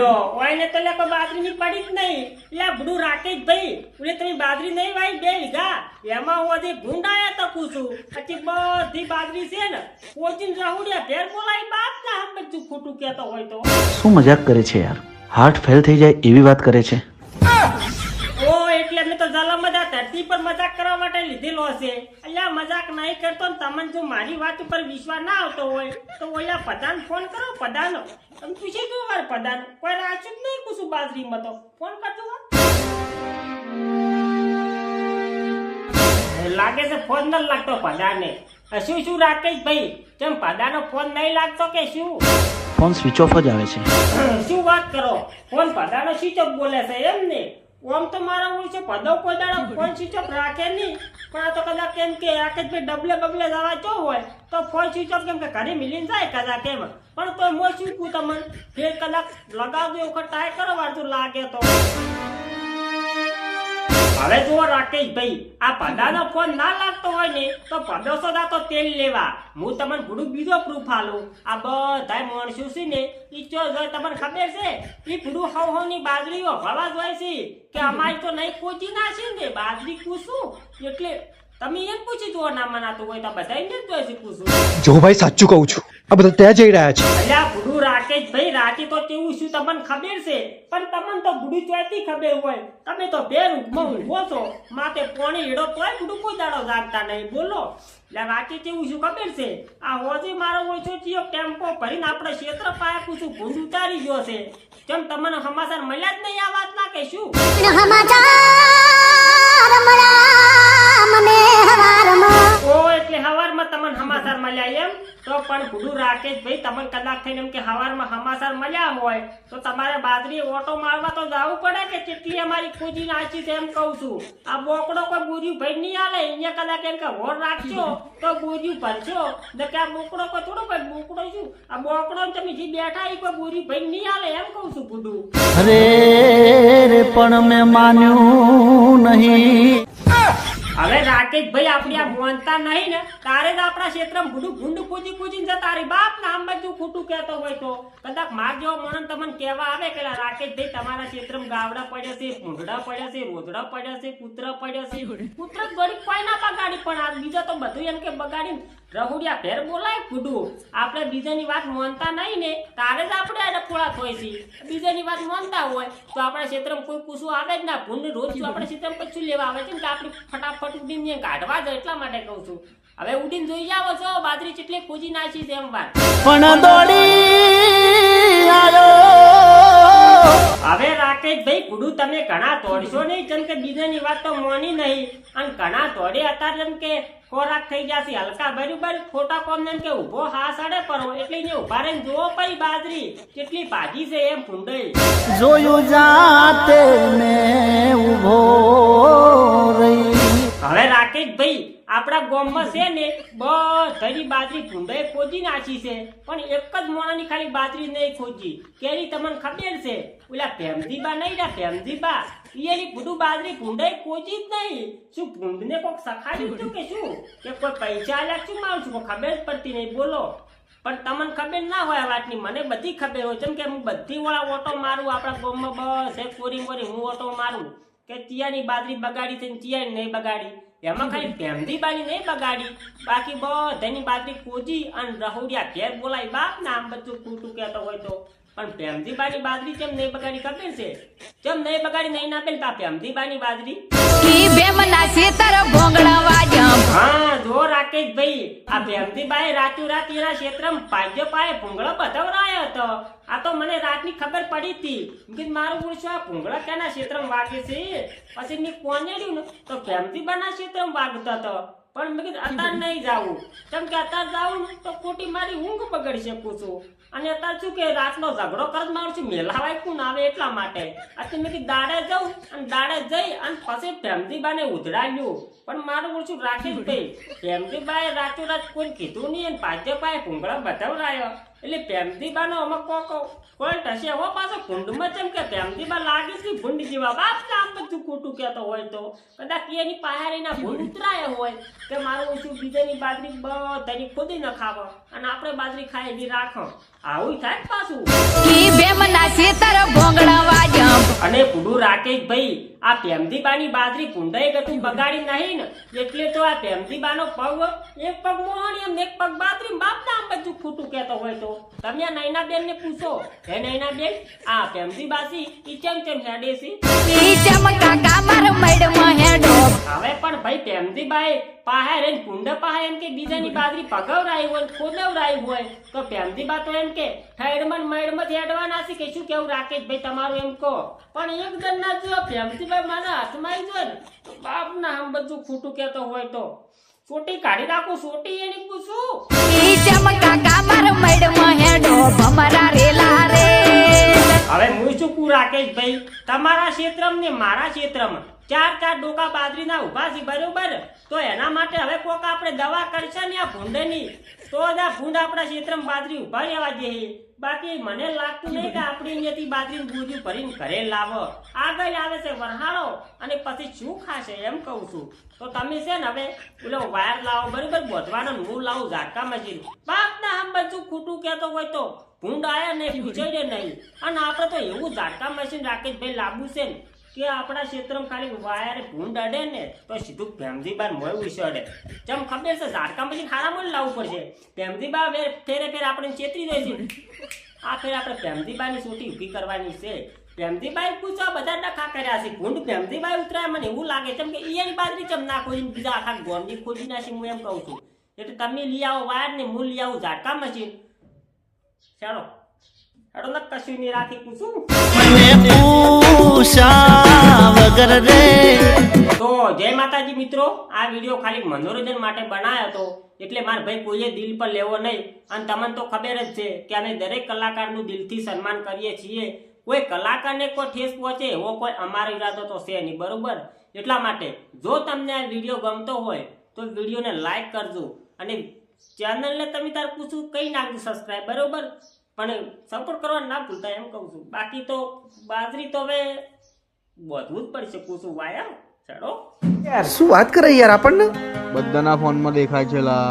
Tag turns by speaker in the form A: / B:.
A: લો ઓયને તો લે કોઈ બાજરી ની પડી જ નહીં લે બડું રાકેશ ભાઈ ઉલે તમે બાજરી નહીં વાઈ 2 વીઘા એમાં હું હજી ભૂંડાયા તકું છું પછી બધી બાજરી છે ને કોચિંગ રાહુડિયા ફેર બોલાઈ બાપ ના હમ બધું ખોટું કહેતો હોય તો
B: શું મજાક કરે છે યાર હાર્ટ ફેલ થઈ જાય એવી વાત કરે છે
A: ઓ એટલે મેં તો જલમ જ આ ધરતી પર મજાક કરવા માટે લીધેલો હશે અલ્યા મજાક નહીં કરતો ને તમને જો મારી વાત ઉપર વિશ્વાસ ના આવતો હોય તો ઓલા પ્રધાન ફોન કરો પ્રધાન તમે પૂછી દો વાર પ્રધાન કોઈ રાચું જ નહીં કુછું બાજરીમાં તો ફોન કરજો લાગે છે ફોન ન લાગતો પ્રધાને શું શું રાકેશ ભાઈ તેમ પ્રધાનો ફોન નહીં લાગતો કે શું
B: ફોન સ્વિચ ઓફ જ આવે છે
A: શું વાત કરો ફોન પ્રધાનો સ્વિચ ઓફ બોલે છે એમ ને ઓમ તો મારા ઓળ છે પદો કોઈ દાડો ફોન સ્વિચ ઓફ રાખે નહીં પણ આ તો કદાચ કેમ કે રાકેશભાઈ ડબલે બબલે જવા જો હોય તો ફોન સ્વિચ ઓફ કેમ કે ઘરે મિલીને જાય કદાચ કેમ પણ તો મો શું કહું તમને ફેર કદાચ લગાવજો વખત ટ્રાય કરો વાળતું લાગે તો હવે જુઓ રાકેશભાઈ આ પદાનો ફોન ના લાગતો હોય ને તો 500 તો તેલ લેવા હું તમને થોડું બીજો પ્રૂફ આલું આ બધા માણસો છે ને ઈ ચો જોઈ તમને ખબર છે ઈ પૂરું હવ ની બાજરીઓ ભળવા જોઈ છે કે અમારી તો નહીં કોચી ના છે ને બાજરી કુશું એટલે તમે એમ પૂછી જુઓ ના મનાતું હોય તો બધા ને જોઈ છે કુશું
C: જો ભાઈ સાચું કહું છું આ બધા ત્યાં જઈ રહ્યા છે
A: અલ્યા ભૂડું રાકેશભાઈ રાતી તો કેવું શું તમને ખબર છે પણ તમને તો ભૂડું ચોથી ખબર હોય તમે તો બે રૂપમાં ઊંઘો છો માથે પોણી હેડો તોય ભૂડું કોઈ દાડો જાગતા નહીં બોલો એટલે રાતી કેવું શું ખબર છે આ હોજી મારો ઓછો થયો ટેમ્પો ભરીને આપણે ક્ષેત્ર પાયા પૂછું ભૂંડ ઉતારી ગયો છે કેમ તમને સમાચાર મળ્યા જ નહીં આ વાત ના કે શું ઓ એટલે હવારમાં તમને સમાચાર મળ્યા એમ તો પણ ભૂડું રાકેશભાઈ તમને કદાચ થઈને એમ કે હવારમાં સમાચાર મળ્યા હોય તો તમારે બાજરી ઓટો મારવા તો જવું પડે કે કેટલી અમારી ખોજી નાચી છે એમ કહું છું આ બોકડો કોઈ બોર્યું ભાઈ નહીં આલે અહીંયા કદાચ એમ કે હોર રાખશો તો બોર્યું ભરશો ને કે આ બોકડો કોઈ થોડો કોઈ બોકડો શું આ બોકડો તમે જે બેઠા એ કોઈ બોર્યું ભાઈ નહીં આલે એમ કહું છું ભૂડું
B: અરે રે પણ મેં માન્યું નહીં
A: હવે રાકેશભાઈ આપણી આ મોનતા નહીં ને તારે જ આપણા ક્ષેત્રમાં ભૂડું ભૂંડ પૂજી પૂજીને જતા તારી બાપ ને આમ બધું ખોટું કહેતો હોય તો કદાચ માર જેવો મોણન તમને કહેવા આવે કે રાકેશભાઈ તમારા ક્ષેત્રમાં ગાવડા પડ્યા છે ભૂંડડા પડ્યા છે રોજડા પડ્યા છે કૂતર પડ્યા છે કૂતર ગરીબ કોઈ ના બગાડી પણ આ બીજા તો બધું એમ કે બગાડી રહુડિયા ફેર બોલાય ભૂડું આપણે બીજાની વાત માનતા નહીં ને તારે જ આપણે આ ડફોળા હોય છે બીજાની વાત માનતા હોય તો આપણા ક્ષેત્રમાં કોઈ પૂછવું આવે જ ના ભૂંડ રોજ આપણા ક્ષેત્રમાં કશું લેવા આવે છે કે આપણે ફટાફટ ઉડીને કાઢવા જાય એટલા માટે કહું છું હવે ઉડીને જોઈ જાવ છો બાજરી કેટલી ખોજી નાખી છે એમ વાત
B: પણ દોડી આવ્યો
A: હવે રાકેશભાઈ ભૂડું તમે ઘણા તોડશો નહીં જેમ કે બીજાની વાત તો મોની નહીં અને ઘણા તોડે અત્યારે જેમ કે ખોરાક થઈ જશે હલકા બરોબર ખોટા કોમ જેમ કે ઉભો હા સાડે પર એટલે એને ઉભા રહીને જોવો પડી બાજરી કેટલી ભાજી છે એમ ભૂંડઈ
B: જોયું જાતે મેં ઉભો રહી
A: હવે રાકેશભાઈ આપણા ગામમાં છે ને બધી બાજરી ભૂંડાઈ ખોજી નાખી છે પણ એક જ મોણાની ખાલી બાજરી નહીં ખોજી કેરી તમને ખબર છે ઓલા ભેમજીબા નહીં ના ભેમજીબા એની ભૂડું બાજરી ભૂંડાઈ ખોજી જ નહીં શું ભૂંડને કોઈક સખાડ્યું હતું કે શું કે કોઈ પૈસા આલ્યા શું મારું છું ખબર જ પડતી નહીં બોલો પણ તમને ખબર ના હોય આ વાતની મને બધી ખબર હોય જેમ કે હું બધી વાળા ઓટો મારું આપણા ગામમાં બસ એક કોરી મોરી હું ઓટો મારું કે ચિયાની બાજરી બગાડી છે ચિયાની નહીં બગાડી એમાં ખાલી ભેમજીબાની નહીં બગાડી બાકી બધાની બાજરી કોજી અને રહુડિયા ઘેર બોલાય બાપ ને આમ બધું ખોટું કહેતો હોય તો પણ ભેમજીબાની બાજરી કેમ નહીં બગાડી ખબર છે કેમ નહીં બગાડી નહીં ના પેલી ભેમજીબાની બાજરી હા જો રાકેશભાઈ આ ભેમજીબાએ રાતું રાત એના ક્ષેત્રમાં ભાગ્ય પાયે ભૂંગળો બધાવરાયો હતો આ તો મને રાતની ખબર પડી હતી કે મારું પૂછ્યું આ ભૂંગળા ક્યાંના ક્ષેત્રમાં વાગે છે પછી મેં કોનેડ્યું ને તો ભેમજીબાના ક્ષેત્રમાં વાગતો હતો પણ મેં કીધું અત્યારે નહીં જાવું કેમ કે અત્યારે જાવું ને તો ખોટી મારી ઊંઘ બગડી શકું છું અને અત્યારે શું કે રાતનો ઝઘડો કરત મારું છું મેલાવાય કોણ આવે એટલા માટે અત્યારે મેં કીધું દાડે જાઉં અને દાડે જઈ અને પછી ભેમજીબાને ઉધડાવ્યું પણ મારું ઓછું રાકેશભાઈ ભેમજીબાએ રાતોરાત કોઈ કીધું નહીં અને ભાજપાએ ભૂંગળા બધાવરાયો એટલે પ્રેમજીબાનો અમે કોઈ થશે હો પાછો ભૂંડમાં જેમ કે પ્રેમજીબા લાગે છે ભૂંડ જેવા બાપ આમ બધું ખોટું કહેતો હોય તો કદાચ એની પાયારીના ભૂંડ ઉતરાયા હોય કે મારું શું બીજાની બાજરી બધાની ખોદી ન ખાવો અને આપણે બાજરી ખાઈ એવી રાખો આવું થાય પાછું
D: ઈ બેમના શેતર ભોંગડા વાજમ
A: અને પુડુ રાકેશભાઈ આ પ્રેમજીબાની બાજરી ભૂંડાઈ ગતું બગાડી નહીં ને એટલે તો આ પ્રેમજીબાનો પગ એક પગ મોહણી એમ એક પગ બાજરી બાપના આમ બધું ખોટું કહેતો હોય તો તમે આ નૈનાબેન ને પૂછો હે નૈનાબેન આ પ્રેમજીબાસી ઈ ચમ હેડે છે
D: ઈ ચમકા કામર મેડમાં હેડો
A: હવે પણ ભાઈ પ્રેમજીબાએ પાહે રહીને ભૂંડા પાહે એમ કે બીજાની બાજરી પગવરાઈ હોય ખોદવરાઈ હોય તો પ્રેમજીબા તો એમ કે ઠેડમાં મેડમાં હેડવાના છે કે શું કેવું રાકેશભાઈ તમારું એમ કહો પણ એક જણ ના જો પ્રેમજીભાઈ મારા હાથમાં આવી જાય ને તો બાપના આમ બધું ખોટું કહેતો હોય તો સોટી કાઢી નાખું સોટી એની પૂછું
D: ઈ ચમકા કામર મેડમાં હેડો ભમરા રેલા રે
A: હવે હું શું કહું રાકેશભાઈ તમારા ક્ષેત્રમાં ને મારા ક્ષેત્રમાં ચાર ડોકા બાજરીના ઉભા છે બરોબર તો એના માટે હવે કોક આપણે દવા કરશે ને આ ભૂંડની તો જ આ ભૂંડ આપણા ક્ષેત્રમાં બાજરી ઉભા રહેવા દે બાકી મને લાગતું નહીં કે આપણી અહીંયાથી બાજરીનું બોજું ભરીને ઘરે લાવો આગળ આવે છે વરહાળો અને પછી શું ખાશે એમ કહું છું તો તમે છે ને હવે પેલો વાયર લાવો બરોબર બોધવાનો હું લાવું ઝાટકા મશીન બાપના આમ બધું ખોટું કહેતો હોય તો ભૂંડ આયા ને પૂછે નહીં અને આપણે તો એવું ઝાટકા મશીન રાકેશભાઈ લાવવું છે ને કે આપણા ક્ષેત્રમાં ખાલી વાયર ભૂંડ અડે ને તો સીધું પ્રેમજીબા મોય વિશે અડે જેમ ખબર છે ઝાટકા મશીન ખારા મોલ લાવવું પડશે પ્રેમજીબા ફેરે આપણે ચેતરી દે છે આ ફેર આપણે પ્રેમજીબાની સોટી ઊભી કરવાની છે પ્રેમજીબાઈ પૂછો બધા ડખા કર્યા છે ભૂંડ પ્રેમજીબાઈ ઉતરાય મને એવું લાગે કેમ કે એની બાજરી ચમ ના ખોદી બીજા આખા ગોમની ખોદી નાખી હું એમ કહું છું એટલે તમે લઈ આવો વાયર ને હું લઈ આવું ઝાટકા મશીન ચાલો હેડો ને કશું નહીં રાખી પૂછું તો જય માતાજી મિત્રો આ વિડીયો ખાલી મનોરંજન માટે બનાવ્યો હતો એટલે મારા ભાઈ કોઈએ દિલ પર લેવો નહીં અને તમને તો ખબર જ છે કે અમે દરેક કલાકારનું દિલથી સન્માન કરીએ છીએ કોઈ કલાકારને કોઈ ઠેસ પહોંચે એવો કોઈ અમારો ઈરાદો તો છે નહીં બરોબર એટલા માટે જો તમને આ વિડીયો ગમતો હોય તો વિડીયોને લાઈક કરજો અને ચેનલને તમે તાર પૂછું કઈ નાખજો સબસ્ક્રાઈબ બરોબર પણ સપોર્ટ કરવા ના ભૂલતા એમ કહું છું બાકી તો બાજરી તો હવે બધું જ પડશે પૂછું વાયા ચડો
C: યાર શું વાત કરે યાર આપણને
E: બધાના ફોનમાં દેખાય છે લા